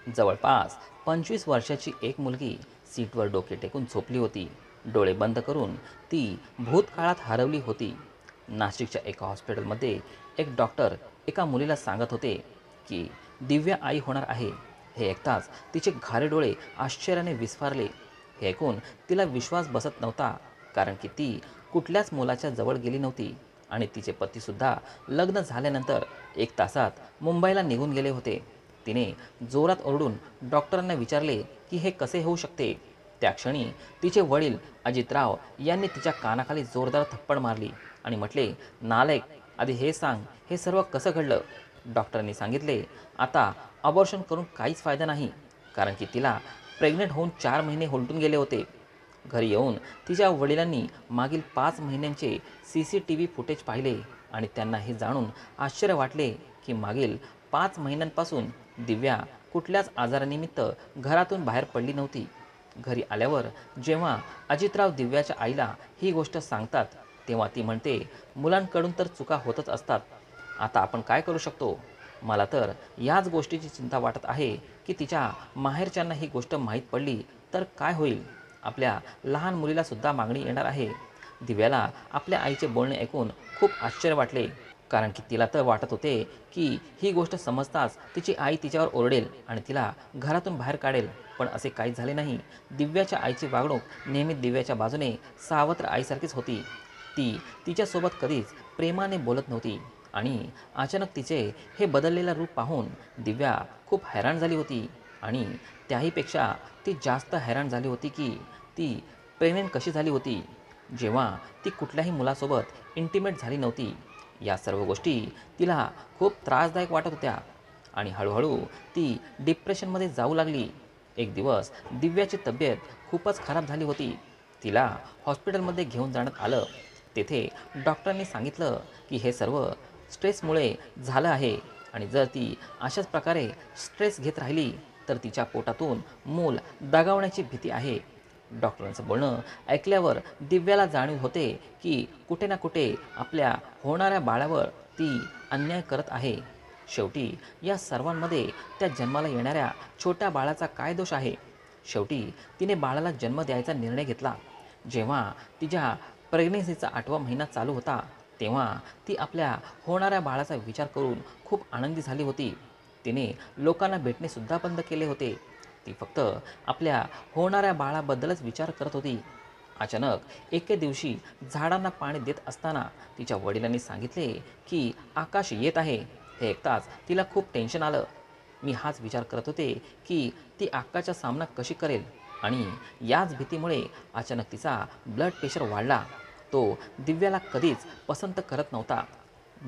जवळपास 25 वर्षाची एक मुलगी सीटवर डोके टेकून झोपली होती. डोळे बंद करून ती भूतकाळात हरवली होती. नाशिकच्या एका हॉस्पिटलमध्ये एक डॉक्टर एका मुलीला सांगत होते की दिव्या आई होणार आहे. हे ऐकताच तिचे घारे डोळे आश्चर्याने विस्फारले. हे ऐकून तिला विश्वास बसत नव्हता, कारण की ती कुठल्याच मुलाच्या जवळ गेली नव्हती आणि तिचे पतीसुद्धा लग्न झाल्यानंतर 1 तासात मुंबईला निघून गेले होते. तिने जोरात ओरडून डॉक्टरांना विचारले की हे कसे होऊ शकते. त्या क्षणी तिचे वडील अजितराव यांनी तिच्या कानाखाली जोरदार थप्पड मारली आणि म्हटले, नालायक, आधी हे सांग, हे सर्व कसं घडलं. डॉक्टरांनी सांगितले, आता अबॉर्शन करून काहीच फायदा नाही, कारण की तिला प्रेग्नेंट होऊन 4 महिने उलटून गेले होते. घरी येऊन तिच्या वडिलांनी मागील 5 महिन्यांचे CCTV फुटेज पाहिले आणि त्यांना हे जाणून आश्चर्य वाटले की मागील 5 महिन्यांपासून दिव्या कुठल्याच आजारानिमित्त घरातून बाहेर पडली नव्हती. घरी आल्यावर जेव्हा अजितराव दिव्याच्या आईला ही गोष्ट सांगतात, तेव्हा ती म्हणते, मुलांकडून तर चुका होतच असतात. आता आपण काय करू शकतो. मला तर याच गोष्टीची चिंता वाटत आहे की तिच्या माहेरच्यांना ही गोष्ट माहीत पडली तर काय होईल. आपल्या लहान मुलीला सुद्धा मागणी येणार आहे. दिव्याला आपल्या आईचे बोलणे ऐकून खूप आश्चर्य वाटले, कारण की तिला तर वाटत होते की ही गोष्ट समजताच तिची आई तिच्यावर ओरडेल आणि तिला घरातून बाहेर काढेल. पण असे काहीच झाले नाही. दिव्याच्या आईची वागणूक नेहमी दिव्याच्या बाजूने सावत्र आईसारखीच होती. ती तिच्यासोबत कधीच प्रेमाने बोलत नव्हती आणि अचानक तिचे हे बदललेलं रूप पाहून दिव्या खूप हैराण झाली होती. आणि त्याहीपेक्षा ती जास्त हैराण झाली होती की ती प्रेग्नेंट कशी झाली होती, जेव्हा ती कुठल्याही मुलासोबत इंटिमेट झाली नव्हती. या सर्व गोष्टी तिला खूप त्रासदायक वाटत होत्या आणि हळूहळू ती डिप्रेशनमध्ये जाऊ लागली. एक दिवस दिव्याची तब्येत खूपच खराब झाली होती. तिला हॉस्पिटलमध्ये घेऊन जाण्यात आलं. तेथे डॉक्टरांनी सांगितलं की हे सर्व स्ट्रेसमुळे झालं आहे आणि जर ती अशाच प्रकारे स्ट्रेस घेत राहिली तर तिच्या पोटातून मूल दगावण्याची भीती आहे. डॉक्टरांचं बोलणं ऐकल्यावर दिव्याला जाणीव होते की कुठे ना कुठे आपल्या होणाऱ्या बाळावर ती अन्याय करत आहे. शेवटी या सर्वांमध्ये त्या जन्माला येणाऱ्या छोट्या बाळाचा काय दोष आहे. शेवटी तिने बाळाला जन्म द्यायचा निर्णय घेतला. जेव्हा तिच्या प्रेग्नेन्सीचा 8वा महिना चालू होता, तेव्हा ती आपल्या होणाऱ्या बाळाचा विचार करून खूप आनंदी झाली होती. तिने लोकांना भेटणेसुद्धा बंद केले होते. ती फक्त आपल्या होणाऱ्या बाळाबद्दलच विचार करत होती. अचानक एके दिवशी झाडांना पाणी देत असताना तिच्या वडिलांनी सांगितले की आकाश येत आहे. हे ऐकताच तिला खूप टेन्शन आलं. मी हाच विचार करत होते की ती आकाशचा सामना कशी करेल आणि याच भीतीमुळे अचानक तिचा ब्लड प्रेशर वाढला. तो दिव्याला कधीच पसंत करत नव्हता.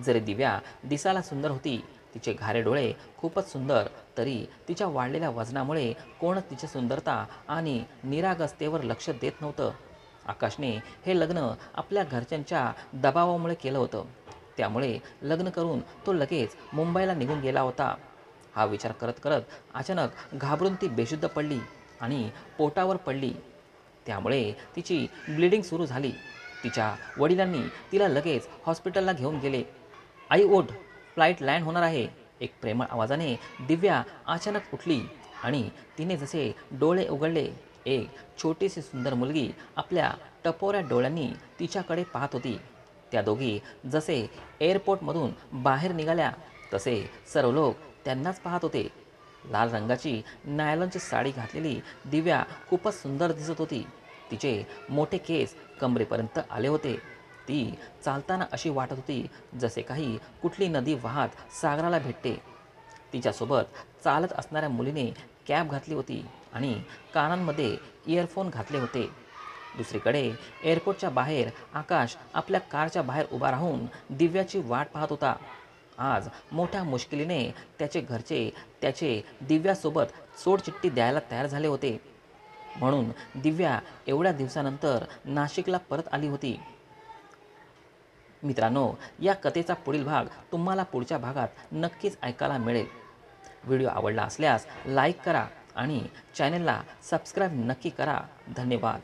जरी दिव्या दिसायला सुंदर होती, तिचे घारे डोळे खूपच सुंदर, तरी तिच्या वाढलेल्या वजनामुळे कोणच तिची सुंदरता आणि निरागसतेवर लक्ष देत नव्हतं. आकाशने हे लग्न आपल्या घरच्यांच्या दबावामुळे केलं होतं. त्यामुळे लग्न करून तो लगेच मुंबईला निघून गेला होता. हा विचार करत करत अचानक घाबरून ती बेशुद्ध पडली आणि पोटावर पडली. त्यामुळे तिची ब्लिडिंग सुरू झाली. तिच्या वडिलांनी तिला लगेच हॉस्पिटलला घेऊन गेले. आई ओठ, फ्लाईट लँड होणार आहे. एक प्रेमळ आवाजाने दिव्या अचानक उठली आणि तिने जसे डोळे उघडले, एक छोटीशी सुंदर मुलगी आपल्या टपोऱ्या डोळ्यांनी तिच्याकडे पाहत होती. त्या दोघी जसे एअरपोर्टमधून बाहेर निघाल्या तसे सर्व लोक त्यांनाच पाहत होते. लाल रंगाची नायलॉनची साडी घातलेली दिव्या खूपच सुंदर दिसत होती. तिचे मोठे केस कमरेपर्यंत आले होते. ती चालताना अशी वाटत होती जसे काही कुठली नदी वाहत सागराला भेटते. तिच्यासोबत चालत असणाऱ्या मुलीने कॅप घातली होती आणि कानांमध्ये इयरफोन घातले होते. दुसरीकडे एअरपोर्टच्या बाहेर आकाश आपल्या कारच्या बाहेर उभा राहून दिव्याची वाट पाहत होता. आज मोठ्या मुश्किलीने त्याचे घरचे त्याचे दिव्यासोबत सोडचिठ्ठी द्यायला तयार झाले होते. म्हणून दिव्या एवढ्या दिवसानंतर नाशिकला परत आली होती. मित्रांनो, या कथेचा पुढील भाग तुम्हाला पुढच्या भागात नक्कीच ऐकायला मिळेल. व्हिडिओ आवडला असल्यास लाईक करा आणि चॅनलला सबस्क्राईब नक्की करा. धन्यवाद.